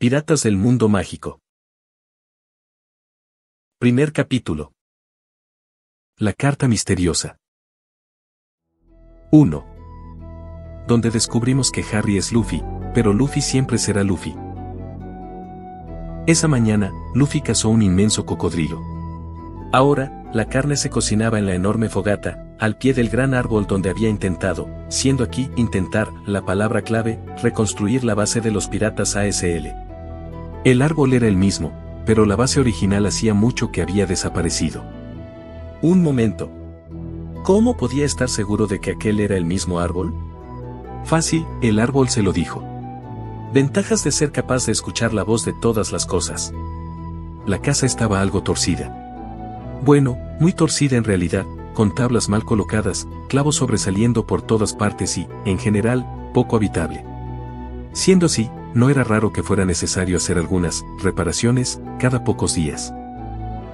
Piratas del mundo mágico. Primer capítulo. La carta misteriosa. 1. Donde descubrimos que Harry es Luffy, pero Luffy siempre será Luffy. Esa mañana, Luffy cazó un inmenso cocodrilo. Ahora, la carne se cocinaba en la enorme fogata, al pie del gran árbol donde había intentado, siendo aquí intentar, la palabra clave, reconstruir la base de los piratas ASL. El árbol era el mismo, pero la base original hacía mucho que había desaparecido. Un momento. ¿Cómo podía estar seguro de que aquel era el mismo árbol? Fácil, el árbol se lo dijo. Ventajas de ser capaz de escuchar la voz de todas las cosas. La casa estaba algo torcida. Bueno, muy torcida en realidad, con tablas mal colocadas, clavos sobresaliendo por todas partes y, en general, poco habitable. Siendo así, no era raro que fuera necesario hacer algunas reparaciones cada pocos días.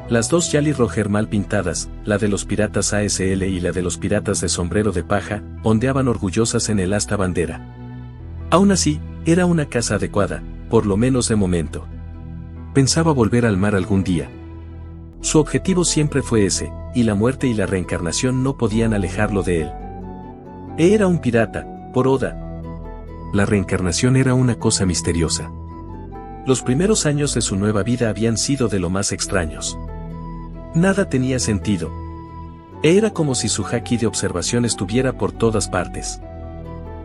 Las dos Jolly Roger mal pintadas, la de los piratas ASL y la de los piratas de sombrero de paja, ondeaban orgullosas en el asta bandera. Aún así, era una casa adecuada, por lo menos de momento. Pensaba volver al mar algún día. Su objetivo siempre fue ese, y la muerte y la reencarnación no podían alejarlo de él. Era un pirata, por Oda. La reencarnación era una cosa misteriosa. Los primeros años de su nueva vida habían sido de lo más extraños. Nada tenía sentido. Era como si su haki de observación estuviera por todas partes.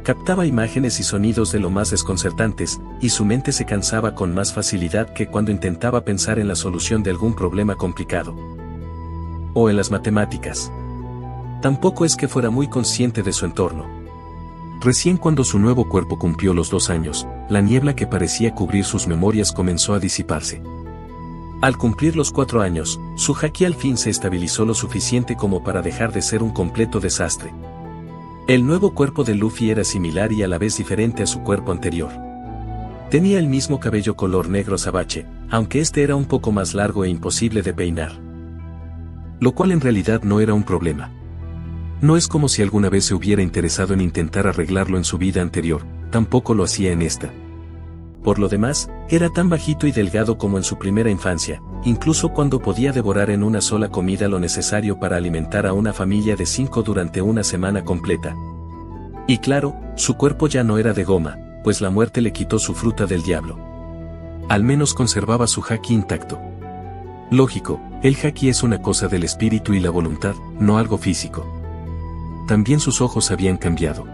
Captaba imágenes y sonidos de lo más desconcertantes, y su mente se cansaba con más facilidad que cuando intentaba pensar en la solución de algún problema complicado. O en las matemáticas. Tampoco es que fuera muy consciente de su entorno. Recién cuando su nuevo cuerpo cumplió los 2 años, la niebla que parecía cubrir sus memorias comenzó a disiparse. Al cumplir los 4 años, su haki al fin se estabilizó lo suficiente como para dejar de ser un completo desastre. El nuevo cuerpo de Luffy era similar y a la vez diferente a su cuerpo anterior. Tenía el mismo cabello color negro azabache, aunque este era un poco más largo e imposible de peinar. Lo cual en realidad no era un problema. No es como si alguna vez se hubiera interesado en intentar arreglarlo en su vida anterior, tampoco lo hacía en esta. Por lo demás, era tan bajito y delgado como en su primera infancia, incluso cuando podía devorar en una sola comida lo necesario para alimentar a una familia de 5 durante una semana completa. Y claro, su cuerpo ya no era de goma, pues la muerte le quitó su fruta del diablo. Al menos conservaba su haki intacto. Lógico, el haki es una cosa del espíritu y la voluntad, no algo físico. También sus ojos habían cambiado.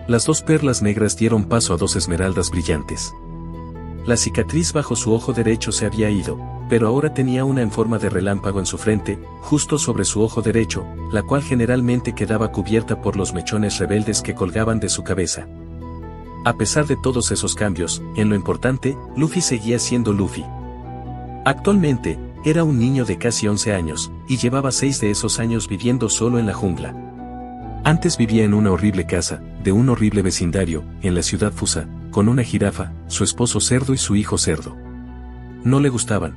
Las 2 perlas negras dieron paso a 2 esmeraldas brillantes. La cicatriz bajo su ojo derecho se había ido, pero ahora tenía una en forma de relámpago en su frente, justo sobre su ojo derecho, la cual generalmente quedaba cubierta por los mechones rebeldes que colgaban de su cabeza. A pesar de todos esos cambios, en lo importante, Luffy seguía siendo Luffy. Actualmente, era un niño de casi 11 años, y llevaba 6 de esos años viviendo solo en la jungla. Antes vivía en una horrible casa, de un horrible vecindario, en la ciudad Fusa, con una jirafa, su esposo cerdo y su hijo cerdo. No le gustaban.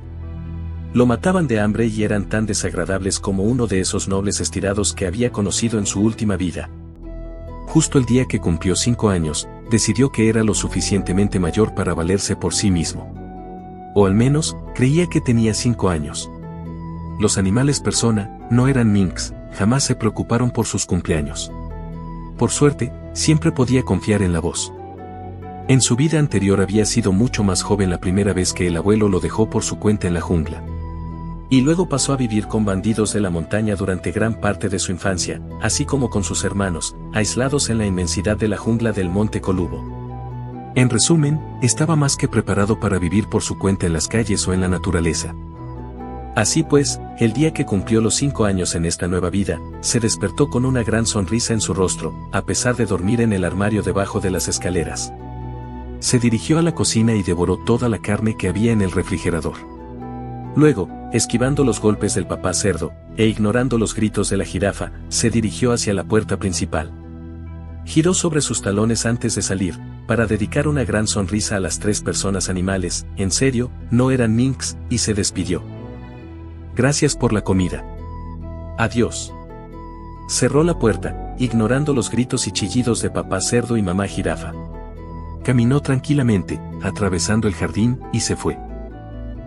Lo mataban de hambre y eran tan desagradables como uno de esos nobles estirados que había conocido en su última vida. Justo el día que cumplió 5 años, decidió que era lo suficientemente mayor para valerse por sí mismo. O al menos, creía que tenía 5 años. Los animales persona, no eran minks, jamás se preocuparon por sus cumpleaños. Por suerte, siempre podía confiar en la voz. En su vida anterior había sido mucho más joven la primera vez que el abuelo lo dejó por su cuenta en la jungla. Y luego pasó a vivir con bandidos de la montaña durante gran parte de su infancia, así como con sus hermanos, aislados en la inmensidad de la jungla del Monte Colubo. En resumen, estaba más que preparado para vivir por su cuenta en las calles o en la naturaleza. Así pues, el día que cumplió los 5 años en esta nueva vida, se despertó con una gran sonrisa en su rostro, a pesar de dormir en el armario debajo de las escaleras. Se dirigió a la cocina y devoró toda la carne que había en el refrigerador. Luego, esquivando los golpes del papá cerdo, e ignorando los gritos de la jirafa, se dirigió hacia la puerta principal. Giró sobre sus talones antes de salir, para dedicar una gran sonrisa a las 3 personas animales, en serio, no eran minks, y se despidió. Gracias por la comida. Adiós. Cerró la puerta, ignorando los gritos y chillidos de papá cerdo y mamá jirafa. Caminó tranquilamente, atravesando el jardín, y se fue.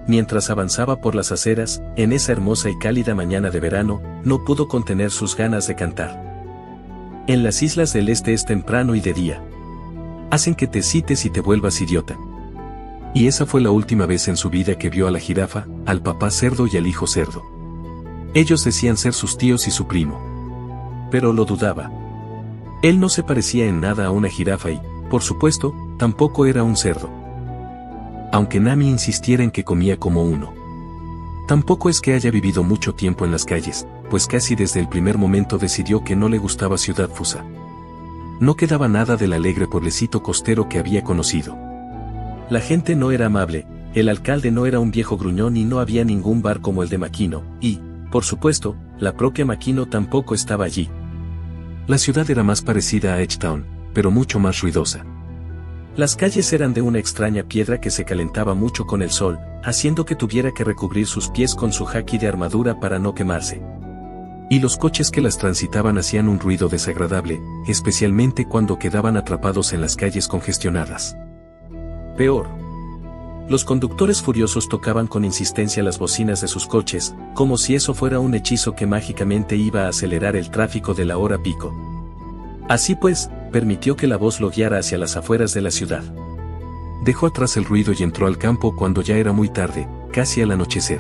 Mientras avanzaba por las aceras, en esa hermosa y cálida mañana de verano, no pudo contener sus ganas de cantar. En las islas del este es temprano y de día. Hacen que te excites y te vuelvas idiota. Y esa fue la última vez en su vida que vio a la jirafa, al papá cerdo y al hijo cerdo. Ellos decían ser sus tíos y su primo. Pero lo dudaba. Él no se parecía en nada a una jirafa y, por supuesto, tampoco era un cerdo. Aunque Nami insistiera en que comía como uno. Tampoco es que haya vivido mucho tiempo en las calles, pues casi desde el primer momento decidió que no le gustaba Ciudad Fusa. No quedaba nada del alegre pueblecito costero que había conocido. La gente no era amable, el alcalde no era un viejo gruñón y no había ningún bar como el de Makino, y, por supuesto, la propia Makino tampoco estaba allí. La ciudad era más parecida a Edgetown, pero mucho más ruidosa. Las calles eran de una extraña piedra que se calentaba mucho con el sol, haciendo que tuviera que recubrir sus pies con su haki de armadura para no quemarse. Y los coches que las transitaban hacían un ruido desagradable, especialmente cuando quedaban atrapados en las calles congestionadas. Peor. Los conductores furiosos tocaban con insistencia las bocinas de sus coches, como si eso fuera un hechizo que mágicamente iba a acelerar el tráfico de la hora pico. Así pues, permitió que la voz lo guiara hacia las afueras de la ciudad. Dejó atrás el ruido y entró al campo cuando ya era muy tarde, casi al anochecer.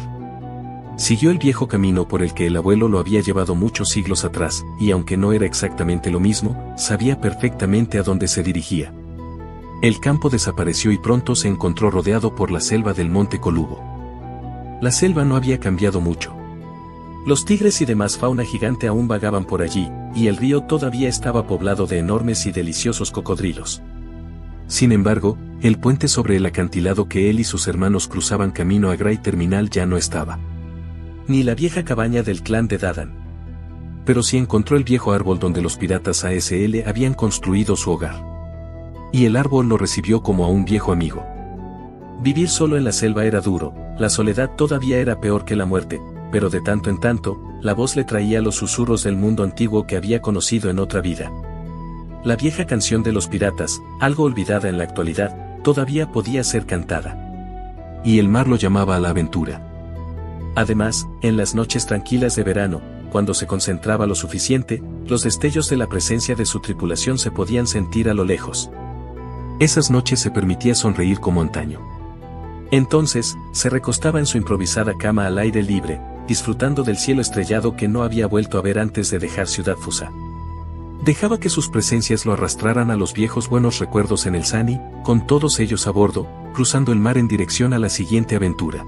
Siguió el viejo camino por el que el abuelo lo había llevado muchos siglos atrás, y aunque no era exactamente lo mismo, sabía perfectamente a dónde se dirigía. El campo desapareció y pronto se encontró rodeado por la selva del Monte Colubo. La selva no había cambiado mucho. Los tigres y demás fauna gigante aún vagaban por allí, y el río todavía estaba poblado de enormes y deliciosos cocodrilos. Sin embargo, el puente sobre el acantilado que él y sus hermanos cruzaban camino a Gray Terminal ya no estaba. Ni la vieja cabaña del clan de Dadan. Pero sí encontró el viejo árbol donde los piratas ASL habían construido su hogar. Y el árbol lo recibió como a un viejo amigo. Vivir solo en la selva era duro, la soledad todavía era peor que la muerte, pero de tanto en tanto, la voz le traía los susurros del mundo antiguo que había conocido en otra vida. La vieja canción de los piratas, algo olvidada en la actualidad, todavía podía ser cantada. Y el mar lo llamaba a la aventura. Además, en las noches tranquilas de verano, cuando se concentraba lo suficiente, los destellos de la presencia de su tripulación se podían sentir a lo lejos. Esas noches se permitía sonreír como antaño. Entonces, se recostaba en su improvisada cama al aire libre, disfrutando del cielo estrellado que no había vuelto a ver antes de dejar Ciudad Fusa. Dejaba que sus presencias lo arrastraran a los viejos buenos recuerdos en el Sunny, con todos ellos a bordo, cruzando el mar en dirección a la siguiente aventura.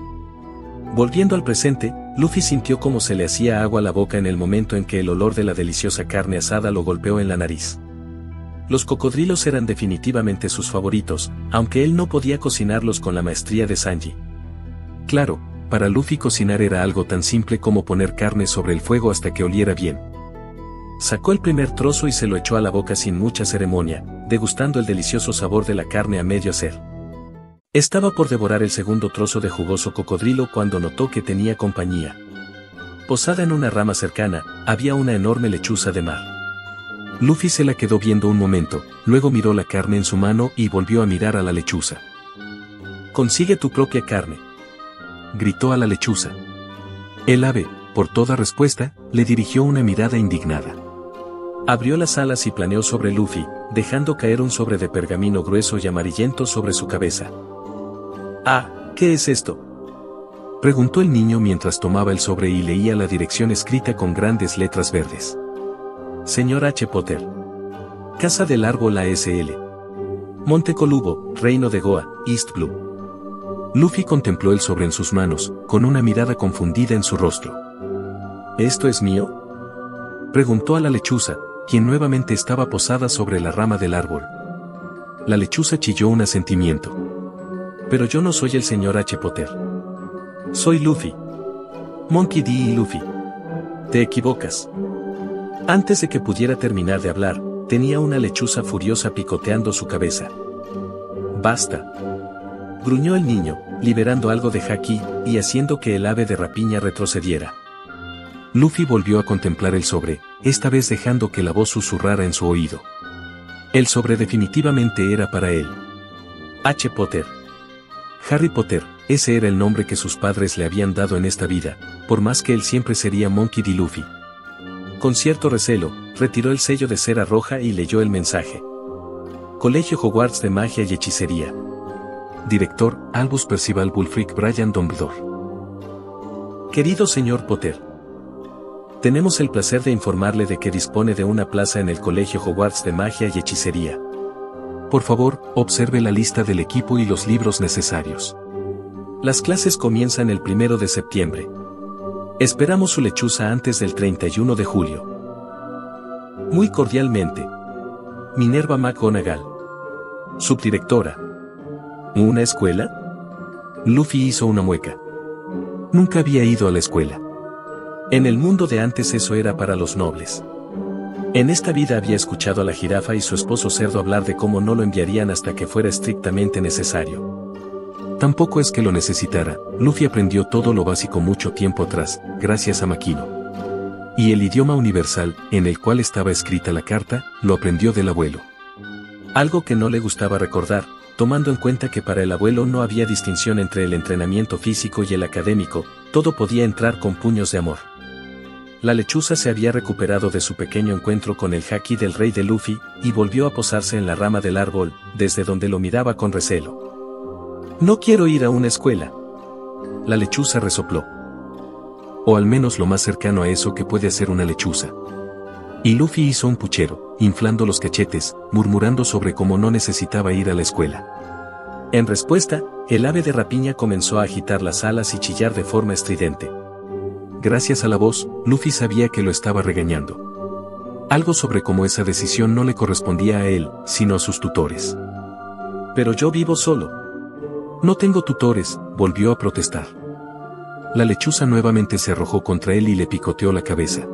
Volviendo al presente, Luffy sintió cómo se le hacía agua a la boca en el momento en que el olor de la deliciosa carne asada lo golpeó en la nariz. Los cocodrilos eran definitivamente sus favoritos, aunque él no podía cocinarlos con la maestría de Sanji. Claro, para Luffy cocinar era algo tan simple como poner carne sobre el fuego hasta que oliera bien. Sacó el primer trozo y se lo echó a la boca sin mucha ceremonia, degustando el delicioso sabor de la carne a medio hacer. Estaba por devorar el segundo trozo de jugoso cocodrilo cuando notó que tenía compañía. Posada en una rama cercana, había una enorme lechuza de mar. Luffy se la quedó viendo un momento, luego miró la carne en su mano y volvió a mirar a la lechuza. «Consigue tu propia carne», gritó a la lechuza. El ave, por toda respuesta, le dirigió una mirada indignada. Abrió las alas y planeó sobre Luffy, dejando caer un sobre de pergamino grueso y amarillento sobre su cabeza. «Ah, ¿qué es esto?», preguntó el niño mientras tomaba el sobre y leía la dirección escrita con grandes letras verdes. Señor H. Potter. Casa del Árbol ASL. Monte Colubo, Reino de Goa, East Blue. Luffy contempló el sobre en sus manos, con una mirada confundida en su rostro. ¿Esto es mío?, preguntó a la lechuza, quien nuevamente estaba posada sobre la rama del árbol. La lechuza chilló un asentimiento. Pero yo no soy el señor H. Potter. Soy Luffy. Monkey D. y Luffy. Te equivocas. Antes de que pudiera terminar de hablar, tenía una lechuza furiosa picoteando su cabeza. «Basta», gruñó el niño, liberando algo de haki, y haciendo que el ave de rapiña retrocediera. Luffy volvió a contemplar el sobre, esta vez dejando que la voz susurrara en su oído. El sobre definitivamente era para él. H. Potter. Harry Potter, ese era el nombre que sus padres le habían dado en esta vida, por más que él siempre sería Monkey D. Luffy. Con cierto recelo, retiró el sello de cera roja y leyó el mensaje. Colegio Hogwarts de Magia y Hechicería. Director, Albus Percival Wulfric Brian Dumbledore. Querido señor Potter. Tenemos el placer de informarle de que dispone de una plaza en el Colegio Hogwarts de Magia y Hechicería. Por favor, observe la lista del equipo y los libros necesarios. Las clases comienzan el 1 de septiembre. Esperamos su lechuza antes del 31 de julio. Muy cordialmente. Minerva McGonagall. Subdirectora. ¿Una escuela? Luffy hizo una mueca. Nunca había ido a la escuela. En el mundo de antes eso era para los nobles. En esta vida había escuchado a la jirafa y su esposo cerdo hablar de cómo no lo enviarían hasta que fuera estrictamente necesario. Tampoco es que lo necesitara, Luffy aprendió todo lo básico mucho tiempo atrás, gracias a Makino. Y el idioma universal, en el cual estaba escrita la carta, lo aprendió del abuelo. Algo que no le gustaba recordar, tomando en cuenta que para el abuelo no había distinción entre el entrenamiento físico y el académico, todo podía entrar con puños de amor. La lechuza se había recuperado de su pequeño encuentro con el haki del rey de Luffy, y volvió a posarse en la rama del árbol, desde donde lo miraba con recelo. No quiero ir a una escuela. La lechuza resopló. O al menos lo más cercano a eso que puede hacer una lechuza. Y Luffy hizo un puchero, inflando los cachetes, murmurando sobre cómo no necesitaba ir a la escuela. En respuesta, el ave de rapiña comenzó a agitar las alas y chillar de forma estridente. Gracias a la voz, Luffy sabía que lo estaba regañando. Algo sobre cómo esa decisión no le correspondía a él, sino a sus tutores. Pero yo vivo solo. No tengo tutores, volvió a protestar. La lechuza nuevamente se arrojó contra él y le picoteó la cabeza.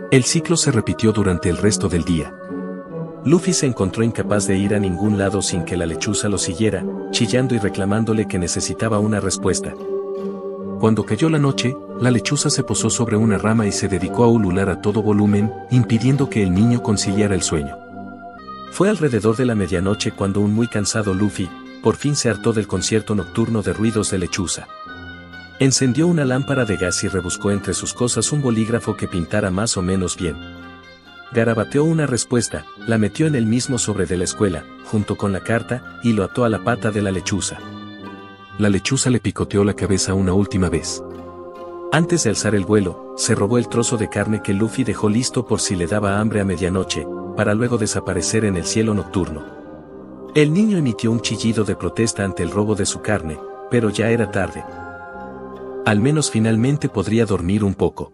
El ciclo se repitió durante el resto del día. Luffy se encontró incapaz de ir a ningún lado sin que la lechuza lo siguiera, chillando y reclamándole que necesitaba una respuesta. Cuando cayó la noche, la lechuza se posó sobre una rama y se dedicó a ulular a todo volumen, impidiendo que el niño conciliara el sueño. Fue alrededor de la medianoche cuando un muy cansado Luffy, por fin se hartó del concierto nocturno de ruidos de lechuza. Encendió una lámpara de gas y rebuscó entre sus cosas un bolígrafo que pintara más o menos bien. Garabateó una respuesta, la metió en el mismo sobre de la escuela, junto con la carta, y lo ató a la pata de la lechuza. La lechuza le picoteó la cabeza una última vez. Antes de alzar el vuelo, se robó el trozo de carne que Luffy dejó listo por si le daba hambre a medianoche, para luego desaparecer en el cielo nocturno. El niño emitió un chillido de protesta ante el robo de su carne, pero ya era tarde. Al menos finalmente podría dormir un poco.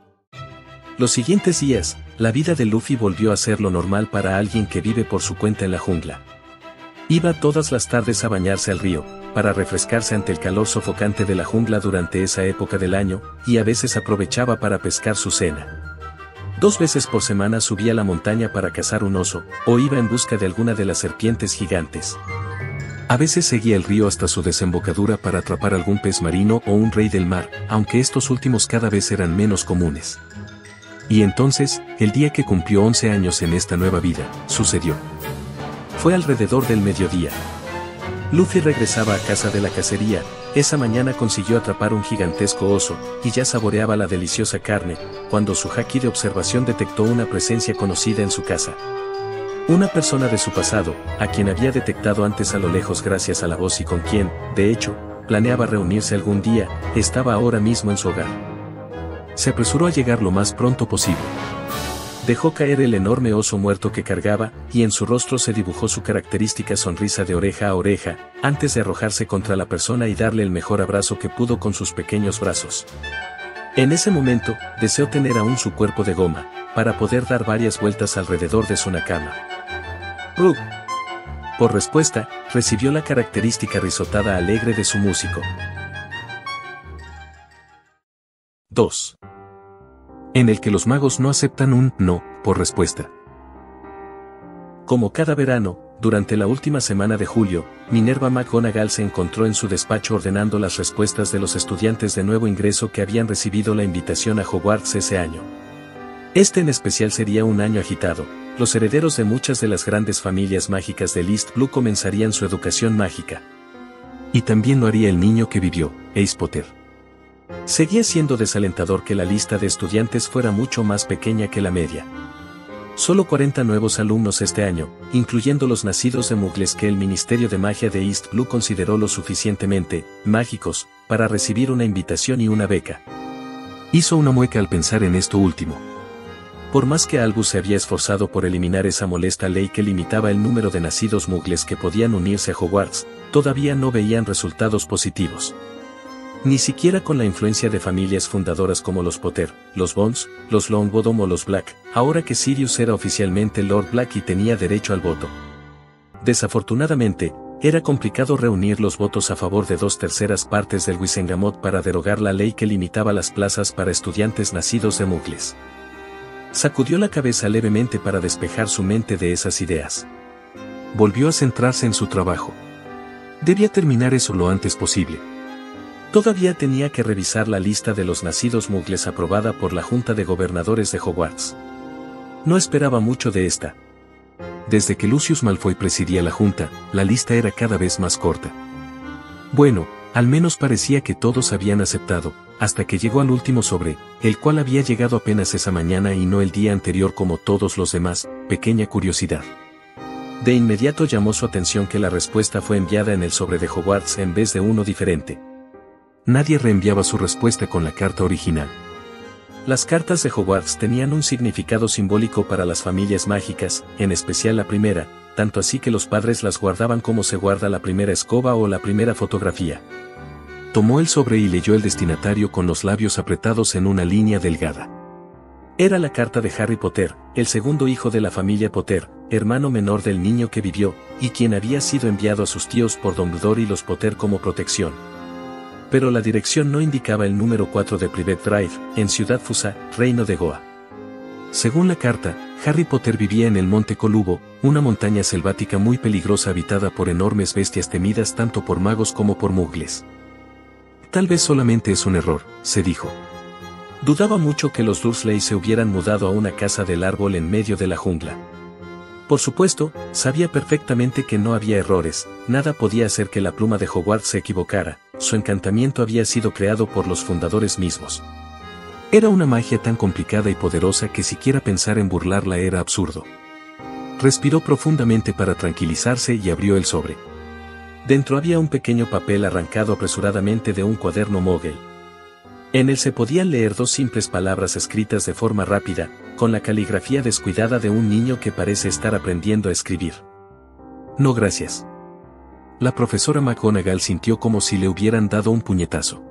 Los siguientes días, la vida de Luffy volvió a ser lo normal para alguien que vive por su cuenta en la jungla. Iba todas las tardes a bañarse al río, para refrescarse ante el calor sofocante de la jungla durante esa época del año, y a veces aprovechaba para pescar su cena. 2 veces por semana subía a la montaña para cazar un oso, o iba en busca de alguna de las serpientes gigantes. A veces seguía el río hasta su desembocadura para atrapar algún pez marino o un rey del mar, aunque estos últimos cada vez eran menos comunes. Y entonces, el día que cumplió 11 años en esta nueva vida, sucedió. Fue alrededor del mediodía. Luffy regresaba a casa de la cacería. Esa mañana consiguió atrapar un gigantesco oso, y ya saboreaba la deliciosa carne, cuando su haki de observación detectó una presencia conocida en su casa. Una persona de su pasado, a quien había detectado antes a lo lejos gracias a la voz y con quien, de hecho, planeaba reunirse algún día, estaba ahora mismo en su hogar. Se apresuró a llegar lo más pronto posible. Dejó caer el enorme oso muerto que cargaba, y en su rostro se dibujó su característica sonrisa de oreja a oreja, antes de arrojarse contra la persona y darle el mejor abrazo que pudo con sus pequeños brazos. En ese momento, deseó tener aún su cuerpo de goma, para poder dar varias vueltas alrededor de su nakama. ¡Rug! Por respuesta, recibió la característica risotada alegre de su músico. 2. En el que los magos no aceptan un no por respuesta. Como cada verano, durante la última semana de julio, Minerva McGonagall se encontró en su despacho ordenando las respuestas de los estudiantes de nuevo ingreso que habían recibido la invitación a Hogwarts ese año. Este en especial sería un año agitado, los herederos de muchas de las grandes familias mágicas del East Blue comenzarían su educación mágica. Y también lo haría el niño que vivió, Ace Potter. Seguía siendo desalentador que la lista de estudiantes fuera mucho más pequeña que la media. Solo 40 nuevos alumnos este año, incluyendo los nacidos de muggles que el Ministerio de Magia de East Blue consideró lo suficientemente mágicos para recibir una invitación y una beca. Hizo una mueca al pensar en esto último. Por más que Albus se había esforzado por eliminar esa molesta ley que limitaba el número de nacidos muggles que podían unirse a Hogwarts, todavía no veían resultados positivos. Ni siquiera con la influencia de familias fundadoras como los Potter, los Bones, los Longbottom o los Black, ahora que Sirius era oficialmente Lord Black y tenía derecho al voto. Desafortunadamente, era complicado reunir los votos a favor de 2/3 partes del Wizengamot para derogar la ley que limitaba las plazas para estudiantes nacidos de muggles. Sacudió la cabeza levemente para despejar su mente de esas ideas. Volvió a centrarse en su trabajo. Debía terminar eso lo antes posible. Todavía tenía que revisar la lista de los nacidos muggles aprobada por la Junta de Gobernadores de Hogwarts. No esperaba mucho de esta. Desde que Lucius Malfoy presidía la Junta, la lista era cada vez más corta. Bueno, al menos parecía que todos habían aceptado, hasta que llegó al último sobre, el cual había llegado apenas esa mañana y no el día anterior como todos los demás, pequeña curiosidad. De inmediato llamó su atención que la respuesta fue enviada en el sobre de Hogwarts en vez de uno diferente. Nadie reenviaba su respuesta con la carta original. Las cartas de Hogwarts tenían un significado simbólico para las familias mágicas, en especial la primera, tanto así que los padres las guardaban como se guarda la primera escoba o la primera fotografía. Tomó el sobre y leyó el destinatario con los labios apretados en una línea delgada. Era la carta de Harry Potter, el segundo hijo de la familia Potter, hermano menor del niño que vivió, y quien había sido enviado a sus tíos por Dumbledore y los Potter como protección. Pero la dirección no indicaba el número 4 de Privet Drive, en Ciudad Fusa, Reino de Goa. Según la carta, Harry Potter vivía en el Monte Colubo, una montaña selvática muy peligrosa habitada por enormes bestias temidas tanto por magos como por muggles. Tal vez solamente es un error, se dijo. Dudaba mucho que los Dursley se hubieran mudado a una casa del árbol en medio de la jungla. Por supuesto, sabía perfectamente que no había errores, nada podía hacer que la pluma de Hogwarts se equivocara, su encantamiento había sido creado por los fundadores mismos. Era una magia tan complicada y poderosa que siquiera pensar en burlarla era absurdo. Respiró profundamente para tranquilizarse y abrió el sobre. Dentro había un pequeño papel arrancado apresuradamente de un cuaderno Mogel. En él se podían leer 2 simples palabras escritas de forma rápida, con la caligrafía descuidada de un niño que parece estar aprendiendo a escribir. No gracias. La profesora McGonagall sintió como si le hubieran dado un puñetazo.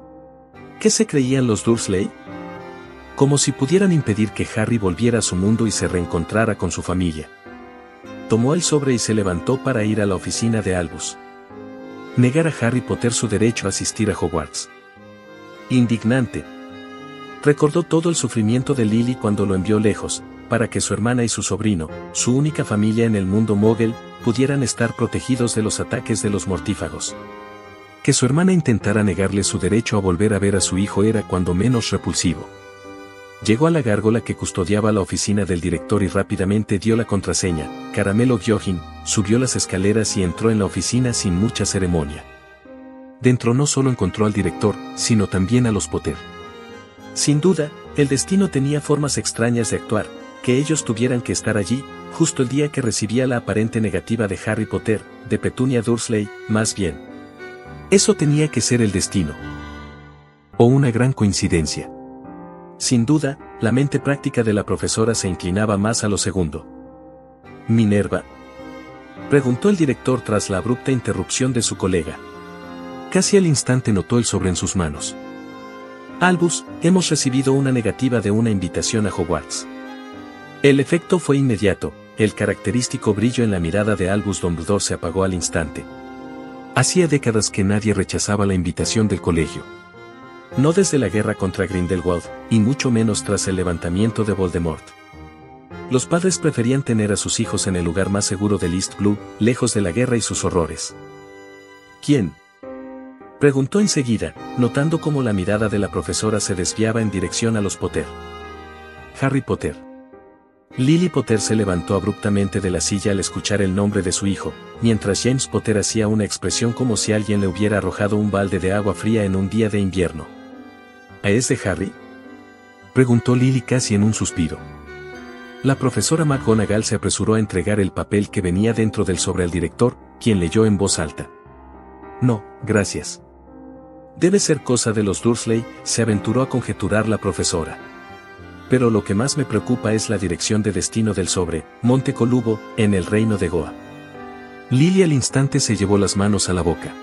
¿Qué se creían los Dursley? Como si pudieran impedir que Harry volviera a su mundo y se reencontrara con su familia. Tomó el sobre y se levantó para ir a la oficina de Albus. Negar a Harry Potter su derecho a asistir a Hogwarts. Indignante. Recordó todo el sufrimiento de Lily cuando lo envió lejos, para que su hermana y su sobrino, su única familia en el mundo Mogel, pudieran estar protegidos de los ataques de los mortífagos. Que su hermana intentara negarle su derecho a volver a ver a su hijo era cuando menos repulsivo. Llegó a la gárgola que custodiaba la oficina del director y rápidamente dio la contraseña, Caramelo Gyojin, subió las escaleras y entró en la oficina sin mucha ceremonia. Dentro no solo encontró al director, sino también a los Potter. Sin duda, el destino tenía formas extrañas de actuar, que ellos tuvieran que estar allí, justo el día que recibía la aparente negativa de Harry Potter, de Petunia Dursley, más bien. Eso tenía que ser el destino. O una gran coincidencia. Sin duda, la mente práctica de la profesora se inclinaba más a lo segundo. ¿Minerva?, preguntó el director tras la abrupta interrupción de su colega. Casi al instante notó el sobre en sus manos. Albus, hemos recibido una negativa de una invitación a Hogwarts. El efecto fue inmediato, el característico brillo en la mirada de Albus Dumbledore se apagó al instante. Hacía décadas que nadie rechazaba la invitación del colegio. No desde la guerra contra Grindelwald, y mucho menos tras el levantamiento de Voldemort. Los padres preferían tener a sus hijos en el lugar más seguro del East Blue, lejos de la guerra y sus horrores. ¿Quién?, preguntó enseguida, notando cómo la mirada de la profesora se desviaba en dirección a los Potter. Harry Potter. Lily Potter se levantó abruptamente de la silla al escuchar el nombre de su hijo, mientras James Potter hacía una expresión como si alguien le hubiera arrojado un balde de agua fría en un día de invierno. ¿Es de Harry?, preguntó Lily casi en un suspiro. La profesora McGonagall se apresuró a entregar el papel que venía dentro del sobre al director, quien leyó en voz alta. No, gracias. Debe ser cosa de los Dursley, se aventuró a conjeturar la profesora. Pero lo que más me preocupa es la dirección de destino del sobre, Monte Colubo, en el reino de Goa. Lily al instante se llevó las manos a la boca.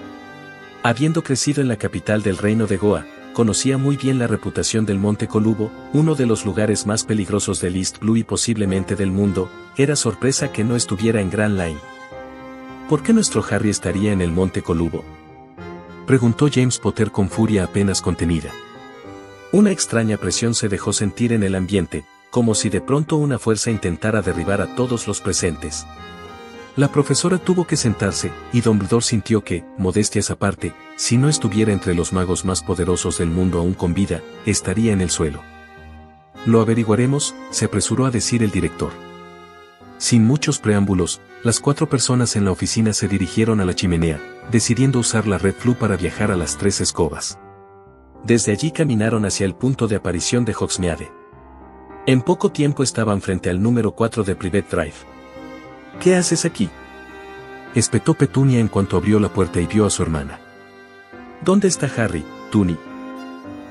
Habiendo crecido en la capital del reino de Goa, conocía muy bien la reputación del Monte Colubo, uno de los lugares más peligrosos del East Blue y posiblemente del mundo. Era sorpresa que no estuviera en Grand Line. ¿Por qué nuestro Harry estaría en el Monte Colubo?, preguntó James Potter con furia apenas contenida. Una extraña presión se dejó sentir en el ambiente, como si de pronto una fuerza intentara derribar a todos los presentes. La profesora tuvo que sentarse, y Dumbledore sintió que, modestias aparte, si no estuviera entre los magos más poderosos del mundo aún con vida, estaría en el suelo. Lo averiguaremos, se apresuró a decir el director. Sin muchos preámbulos, las 4 personas en la oficina se dirigieron a la chimenea, decidiendo usar la Red Floo para viajar a las 3 escobas. Desde allí caminaron hacia el punto de aparición de Hogsmeade. En poco tiempo estaban frente al número 4 de Privet Drive. ¿Qué haces aquí?, espetó Petunia en cuanto abrió la puerta y vio a su hermana. ¿Dónde está Harry, Tuny?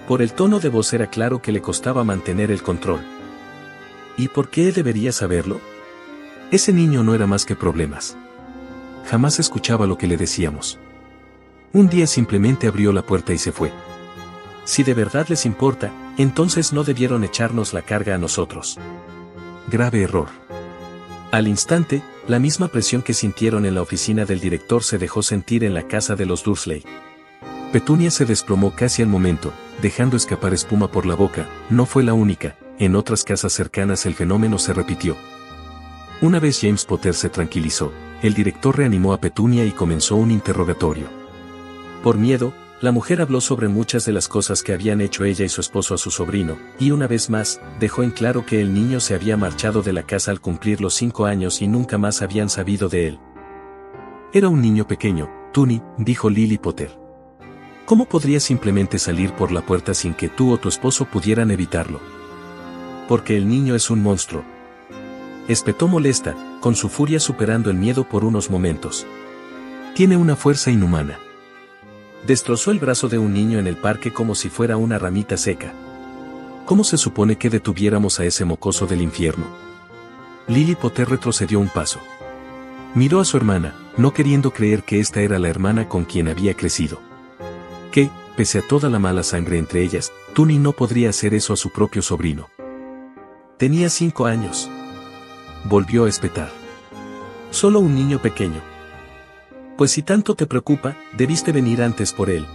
Por el tono de voz era claro que le costaba mantener el control. ¿Y por qué debería saberlo? Ese niño no era más que problemas. Jamás escuchaba lo que le decíamos. Un día simplemente abrió la puerta y se fue. Si de verdad les importa, entonces no debieron echarnos la carga a nosotros. Grave error. Al instante, la misma presión que sintieron en la oficina del director se dejó sentir en la casa de los Dursley. Petunia se desplomó casi al momento, dejando escapar espuma por la boca. No fue la única, en otras casas cercanas el fenómeno se repitió. Una vez James Potter se tranquilizó, el director reanimó a Petunia y comenzó un interrogatorio. Por miedo, la mujer habló sobre muchas de las cosas que habían hecho ella y su esposo a su sobrino, y una vez más, dejó en claro que el niño se había marchado de la casa al cumplir los 5 años y nunca más habían sabido de él. Era un niño pequeño, Tuny, dijo Lily Potter. ¿Cómo podría simplemente salir por la puerta sin que tú o tu esposo pudieran evitarlo? Porque el niño es un monstruo. Espetó molesta, con su furia superando el miedo por unos momentos. Tiene una fuerza inhumana. Destrozó el brazo de un niño en el parque como si fuera una ramita seca. ¿Cómo se supone que detuviéramos a ese mocoso del infierno? Lily Potter retrocedió un paso. Miró a su hermana, no queriendo creer que esta era la hermana con quien había crecido. Que, pese a toda la mala sangre entre ellas, Tuny no podría hacer eso a su propio sobrino. Tenía 5 años. Volvió a espetar. Solo un niño pequeño. Pues si tanto te preocupa, debiste venir antes por él.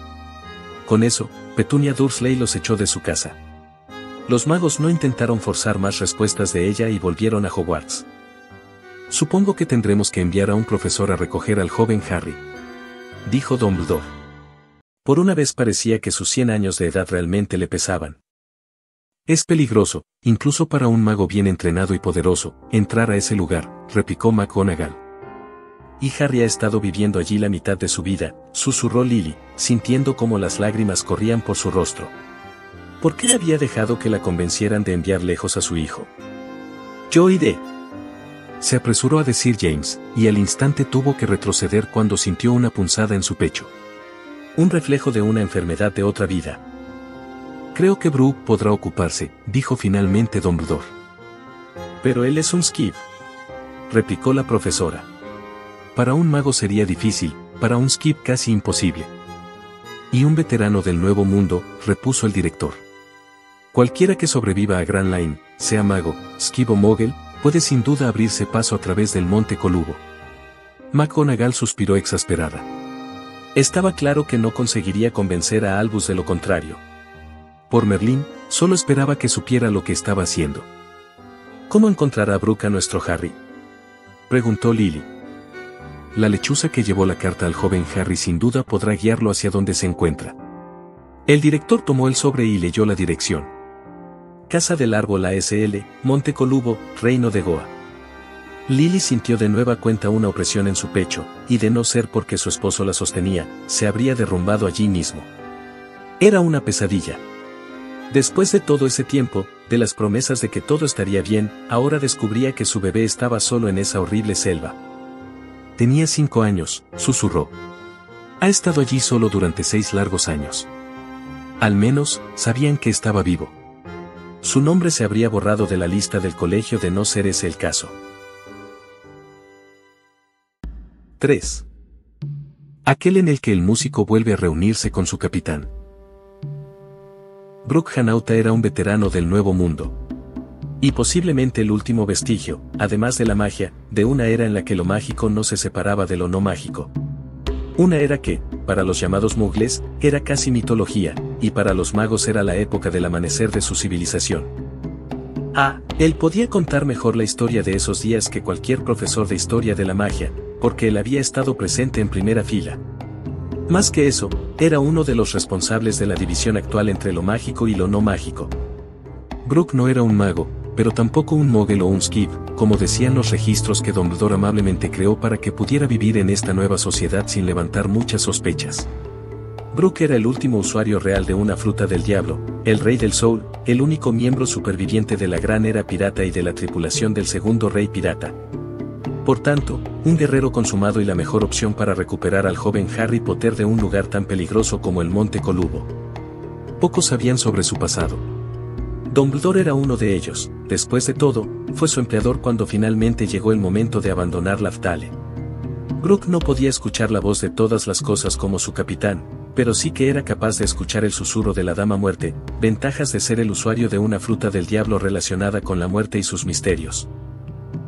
Con eso, Petunia Dursley los echó de su casa. Los magos no intentaron forzar más respuestas de ella y volvieron a Hogwarts. Supongo que tendremos que enviar a un profesor a recoger al joven Harry, dijo Dumbledore. Por una vez parecía que sus 100 años de edad realmente le pesaban. Es peligroso, incluso para un mago bien entrenado y poderoso, entrar a ese lugar, replicó McGonagall. Y Harry ha estado viviendo allí la mitad de su vida, susurró Lily, sintiendo cómo las lágrimas corrían por su rostro. ¿Por qué había dejado que la convencieran de enviar lejos a su hijo? Yo iré, se apresuró a decir James, y al instante tuvo que retroceder cuando sintió una punzada en su pecho. Un reflejo de una enfermedad de otra vida. Creo que Brooke podrá ocuparse, dijo finalmente Dumbledore. Pero él es un Skib, replicó la profesora. Para un mago sería difícil, para un Skib casi imposible. Y un veterano del Nuevo Mundo, repuso el director. Cualquiera que sobreviva a Grand Line, sea mago, Skib o Mogel, puede sin duda abrirse paso a través del Monte Colubo. McGonagall suspiró exasperada. Estaba claro que no conseguiría convencer a Albus de lo contrario. Por Merlín, solo esperaba que supiera lo que estaba haciendo. ¿Cómo encontrará Brooke a nuestro Harry?, preguntó Lily. La lechuza que llevó la carta al joven Harry sin duda podrá guiarlo hacia donde se encuentra. El director tomó el sobre y leyó la dirección. Casa del Árbol ASL, Monte Colubo, Reino de Goa. Lily sintió de nueva cuenta una opresión en su pecho, y de no ser porque su esposo la sostenía, se habría derrumbado allí mismo. Era una pesadilla. Después de todo ese tiempo, de las promesas de que todo estaría bien, ahora descubría que su bebé estaba solo en esa horrible selva. Tenía 5 años, susurró. Ha estado allí solo durante 6 largos años. Al menos, sabían que estaba vivo. Su nombre se habría borrado de la lista del colegio de no ser ese el caso. 3. Aquel en el que el músico vuelve a reunirse con su capitán. Brook Hanauta era un veterano del Nuevo Mundo. Y posiblemente el último vestigio, además de la magia, de una era en la que lo mágico no se separaba de lo no mágico. Una era que, para los llamados mugles, era casi mitología, y para los magos era la época del amanecer de su civilización. Él podía contar mejor la historia de esos días que cualquier profesor de historia de la magia, porque él había estado presente en primera fila. Más que eso, era uno de los responsables de la división actual entre lo mágico y lo no mágico. Brook no era un mago, pero tampoco un mogel o un skib, como decían los registros que Dumbledore amablemente creó para que pudiera vivir en esta nueva sociedad sin levantar muchas sospechas. Brook era el último usuario real de una fruta del diablo, el rey del Soul, el único miembro superviviente de la gran era pirata y de la tripulación del segundo rey pirata. Por tanto, un guerrero consumado y la mejor opción para recuperar al joven Harry Potter de un lugar tan peligroso como el Monte Colubo. Pocos sabían sobre su pasado. Dumbledore era uno de ellos. Después de todo, fue su empleador cuando finalmente llegó el momento de abandonar Laftale. Brook no podía escuchar la voz de todas las cosas como su capitán, pero sí que era capaz de escuchar el susurro de la Dama Muerte, ventajas de ser el usuario de una fruta del diablo relacionada con la muerte y sus misterios.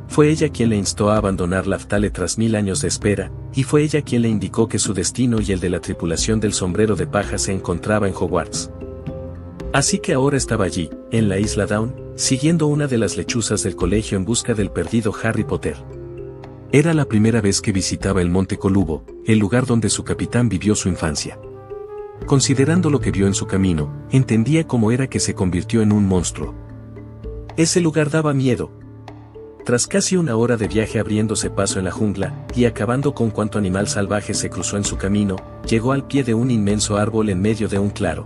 Fue ella quien le instó a abandonar Laftale tras 1000 años de espera, y fue ella quien le indicó que su destino y el de la tripulación del sombrero de paja se encontraba en Hogwarts. Así que ahora estaba allí, en la isla Dawn, siguiendo una de las lechuzas del colegio en busca del perdido Harry Potter. Era la primera vez que visitaba el Monte Colubo, el lugar donde su capitán vivió su infancia. Considerando lo que vio en su camino, entendía cómo era que se convirtió en un monstruo. Ese lugar daba miedo. Tras casi una hora de viaje abriéndose paso en la jungla, y acabando con cuanto animal salvaje se cruzó en su camino, llegó al pie de un inmenso árbol en medio de un claro.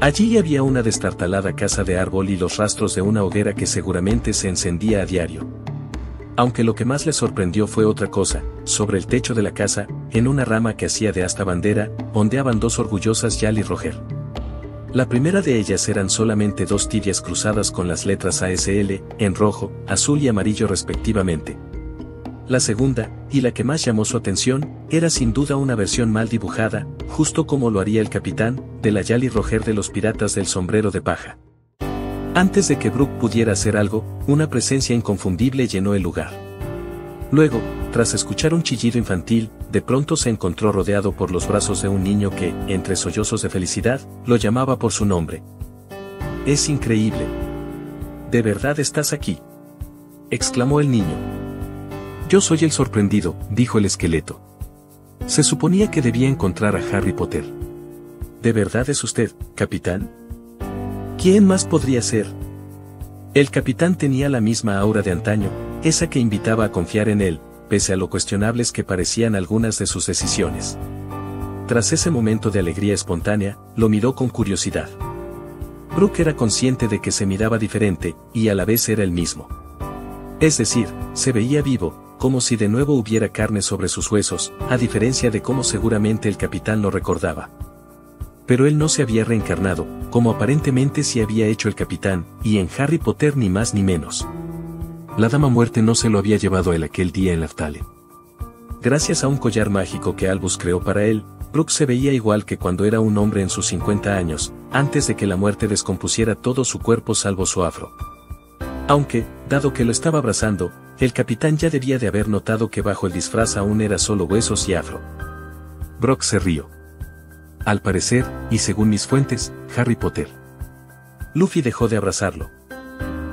Allí había una destartalada casa de árbol y los rastros de una hoguera que seguramente se encendía a diario. Aunque lo que más le sorprendió fue otra cosa, sobre el techo de la casa, en una rama que hacía de asta bandera, ondeaban 2 orgullosas Jolly Roger. La primera de ellas eran solamente 2 tibias cruzadas con las letras ASL, en rojo, azul y amarillo respectivamente. La segunda, y la que más llamó su atención, era sin duda una versión mal dibujada, justo como lo haría el capitán, de la Jolly Roger de los piratas del sombrero de paja. Antes de que Brook pudiera hacer algo, una presencia inconfundible llenó el lugar. Luego, tras escuchar un chillido infantil, de pronto se encontró rodeado por los brazos de un niño que, entre sollozos de felicidad, lo llamaba por su nombre. «Es increíble. ¿De verdad estás aquí?», exclamó el niño. «Yo soy el sorprendido», dijo el esqueleto. Se suponía que debía encontrar a Harry Potter. «¿De verdad es usted, capitán?». «¿Quién más podría ser?». El capitán tenía la misma aura de antaño, esa que invitaba a confiar en él, pese a lo cuestionables que parecían algunas de sus decisiones. Tras ese momento de alegría espontánea, lo miró con curiosidad. Brook era consciente de que se miraba diferente, y a la vez era el mismo. Es decir, se veía vivo, como si de nuevo hubiera carne sobre sus huesos, a diferencia de cómo seguramente el capitán lo recordaba. Pero él no se había reencarnado, como aparentemente sí había hecho el capitán, y en Harry Potter ni más ni menos. La Dama Muerte no se lo había llevado a él aquel día en Laftale. Gracias a un collar mágico que Albus creó para él, Brook se veía igual que cuando era un hombre en sus 50 años, antes de que la muerte descompusiera todo su cuerpo salvo su afro. Aunque, dado que lo estaba abrazando, el capitán ya debía de haber notado que bajo el disfraz aún era solo huesos y afro. Brook se rió. Al parecer, y según mis fuentes, Harry Potter. Luffy dejó de abrazarlo.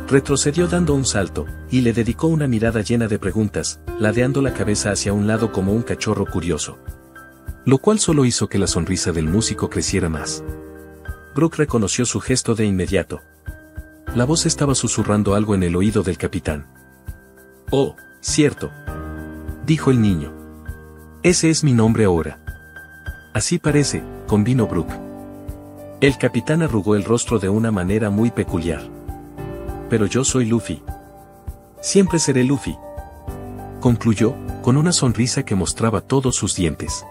Retrocedió dando un salto, y le dedicó una mirada llena de preguntas, ladeando la cabeza hacia un lado como un cachorro curioso. Lo cual solo hizo que la sonrisa del músico creciera más. Brook reconoció su gesto de inmediato. La voz estaba susurrando algo en el oído del capitán. Oh, cierto, dijo el niño. Ese es mi nombre ahora. Así parece, convino Brook. El capitán arrugó el rostro de una manera muy peculiar. Pero yo soy Luffy. Siempre seré Luffy, concluyó, con una sonrisa que mostraba todos sus dientes.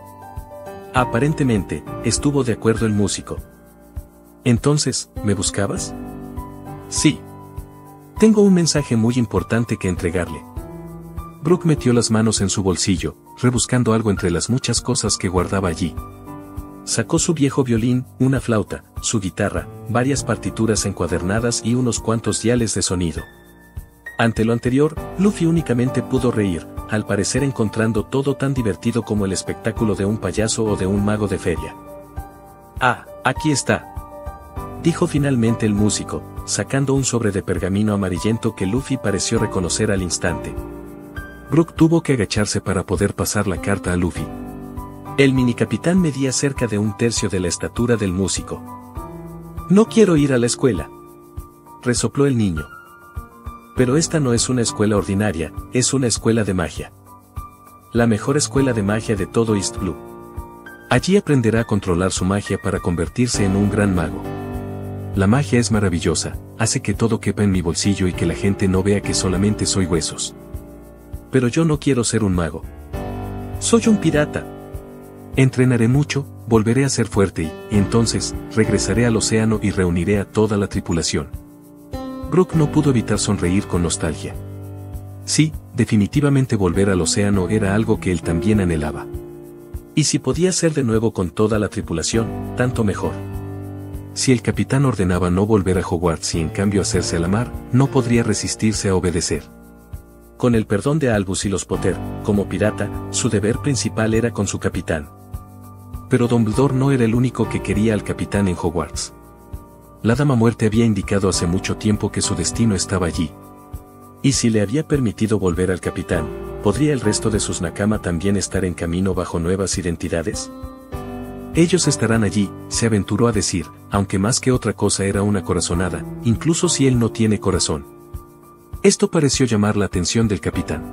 Aparentemente, estuvo de acuerdo el músico. Entonces, ¿me buscabas? Sí. Tengo un mensaje muy importante que entregarle. Brook metió las manos en su bolsillo, rebuscando algo entre las muchas cosas que guardaba allí. Sacó su viejo violín, una flauta, su guitarra, varias partituras encuadernadas y unos cuantos diales de sonido. Ante lo anterior, Luffy únicamente pudo reír, al parecer encontrando todo tan divertido como el espectáculo de un payaso o de un mago de feria. Ah, aquí está, dijo finalmente el músico, sacando un sobre de pergamino amarillento que Luffy pareció reconocer al instante. Brook tuvo que agacharse para poder pasar la carta a Luffy. El minicapitán medía cerca de un tercio de la estatura del músico. No quiero ir a la escuela, resopló el niño. Pero esta no es una escuela ordinaria, es una escuela de magia. La mejor escuela de magia de todo East Blue. Allí aprenderá a controlar su magia para convertirse en un gran mago. La magia es maravillosa, hace que todo quepa en mi bolsillo y que la gente no vea que solamente soy huesos. Pero yo no quiero ser un mago. Soy un pirata. Entrenaré mucho, volveré a ser fuerte y entonces, regresaré al océano y reuniré a toda la tripulación. Brook no pudo evitar sonreír con nostalgia. Sí, definitivamente volver al océano era algo que él también anhelaba. Y si podía ser de nuevo con toda la tripulación, tanto mejor. Si el capitán ordenaba no volver a Hogwarts y en cambio hacerse a la mar, no podría resistirse a obedecer. Con el perdón de Albus y los Potter, como pirata, su deber principal era con su capitán. Pero Dumbledore no era el único que quería al capitán en Hogwarts. La Dama Muerte había indicado hace mucho tiempo que su destino estaba allí. Y si le había permitido volver al capitán, ¿podría el resto de sus Nakama también estar en camino bajo nuevas identidades? Ellos estarán allí, se aventuró a decir, aunque más que otra cosa era una corazonada, incluso si él no tiene corazón. Esto pareció llamar la atención del capitán.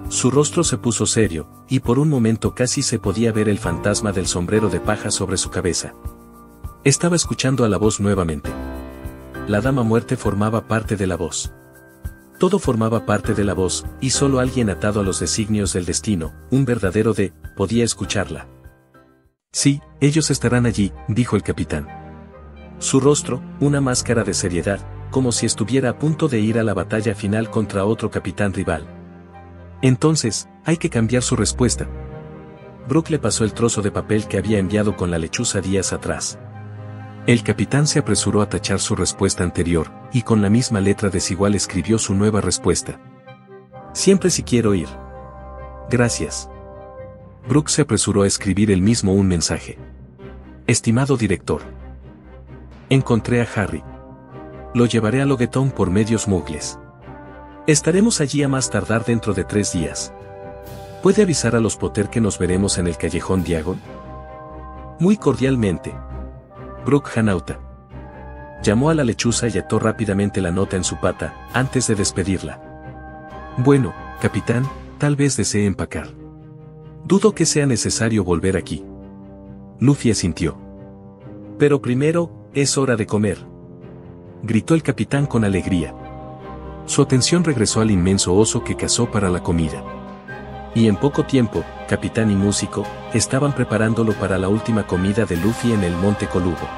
Su rostro se puso serio, y por un momento casi se podía ver el fantasma del sombrero de paja sobre su cabeza. Estaba escuchando a la voz nuevamente. La Dama Muerte formaba parte de la voz. Todo formaba parte de la voz, y solo alguien atado a los designios del destino, un verdadero podía escucharla. Sí, ellos estarán allí, dijo el capitán. Su rostro, una máscara de seriedad, como si estuviera a punto de ir a la batalla final contra otro capitán rival. Entonces, hay que cambiar su respuesta. Brook le pasó el trozo de papel que había enviado con la lechuza días atrás. El capitán se apresuró a tachar su respuesta anterior, y con la misma letra desigual escribió su nueva respuesta. Siempre si quiero ir. Gracias. Brook se apresuró a escribir el mismo un mensaje. Estimado director. Encontré a Harry. Lo llevaré a Loguetón por medios muggles. Estaremos allí a más tardar dentro de 3 días. ¿Puede avisar a los Potter que nos veremos en el callejón Diagon? Muy cordialmente. Brook Hanauta. Llamó a la lechuza y ató rápidamente la nota en su pata, antes de despedirla. Bueno, capitán, tal vez desee empacar. Dudo que sea necesario volver aquí. Luffy asintió. Pero primero, es hora de comer. Gritó el capitán con alegría. Su atención regresó al inmenso oso que cazó para la comida. Y en poco tiempo, capitán y músico, estaban preparándolo para la última comida de Luffy en el Monte Colubo.